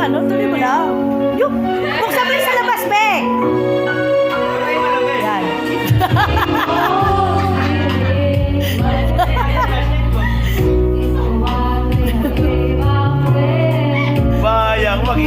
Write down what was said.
ano, tuloy mo lang. Yung, buksan mo yung sa labas, be! Yan. Bayang mag